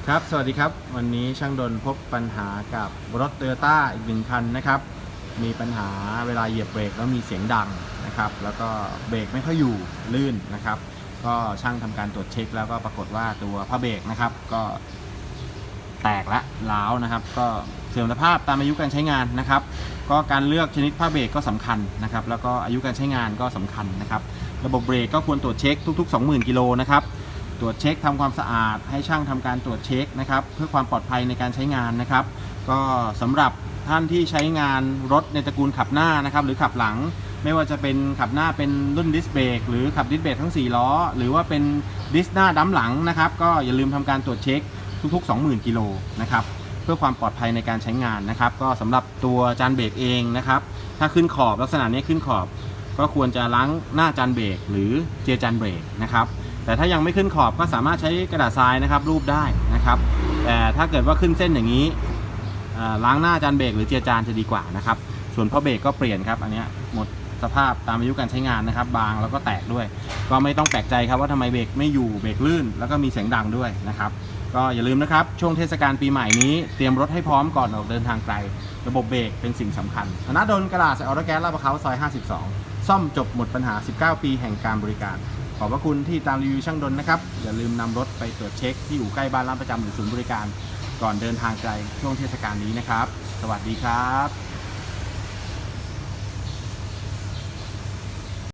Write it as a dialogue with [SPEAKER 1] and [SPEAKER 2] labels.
[SPEAKER 1] ครับสวัสดีครับวันนี้ช่างดลพบปัญหากับรถ Toyota อีกหนึ่งคันนะครับมีปัญหาเวลาเหยียบเบรกแล้วมีเสียงดังนะครับแล้วก็เบรกไม่ค่อยอยู่ลื่นนะครับก็ช่างทำการตรวจเช็คแล้วก็ปรากฏว่าตัวผ้าเบรกนะครับก็แตกและร้าวนะครับก็เสื่อมสภาพตามอายุการใช้งานนะครับก็การเลือกชนิดผ้าเบรกก็สำคัญนะครับแล้วก็อายุการใช้งานก็สำคัญนะครับระบบเบรกก็ควรตรวจเช็คทุกๆ 20,000 กิโลนะครับตรวจเช็คทำความสะอาดให้ช่างทำการตรวจเช็คนะครับเพื่อความปลอดภัยในการใช้งานนะครับก็สำหรับท่านที่ใช้งานรถในตระกูลขับหน้านะครับหรือขับหลังไม่ว่าจะเป็นขับหน้าเป็นรุ่นดิสเบรกหรือขับดิสเบรกทั้ง4ล้อหรือว่าเป็นดิสหน้าดั้มหลังนะครับก็อย่าลืมทำการตรวจเช็คทุกๆ 20,000 กิโลนะครับเพื่อความปลอดภัยในการใช้งานนะครับก็สำหรับตัวจานเบรกเองนะครับถ้าขึ้นขอบลักษณะนี้ขึ้นขอบก็ควรจะล้างหน้าจานเบรกหรือเจียจานเบรกนะครับแต่ถ้ายังไม่ขึ้นขอบก็สามารถใช้กระดาษทรายนะครับรูปได้นะครับแต่ถ้าเกิดว่าขึ้นเส้นอย่างนี้ล้างหน้าจานเบรกหรือเจียจานจะดีกว่านะครับส่วนผ้าเบรกก็เปลี่ยนครับอันนี้หมดสภาพตามอายุการใช้งานนะครับบางแล้วก็แตกด้วยก็ไม่ต้องแปลกใจครับว่าทำไมเบรกไม่อยู่เบรกลื่นแล้วก็มีเสียงดังด้วยนะครับก็อย่าลืมนะครับช่วงเทศกาลปีใหม่นี้เตรียมรถให้พร้อมก่อนออกเดินทางไกลระบบเบรกเป็นสิ่งสำคัญธนดลกระดาษสายออโต้แก๊สลาดพร้าวซอย52ซ่อมจบหมดปัญหา19 ปีแห่งการบริการขอบพระคุณที่ตามรีวิวช่างดลนะครับอย่าลืมนำรถไปตรวจเช็คที่อยู่ใกล้บ้านร้านประจำหรือศูนย์บริการก่อนเดินทางไกลช่วงเทศกาลนี้นะครับสวัสดีครับ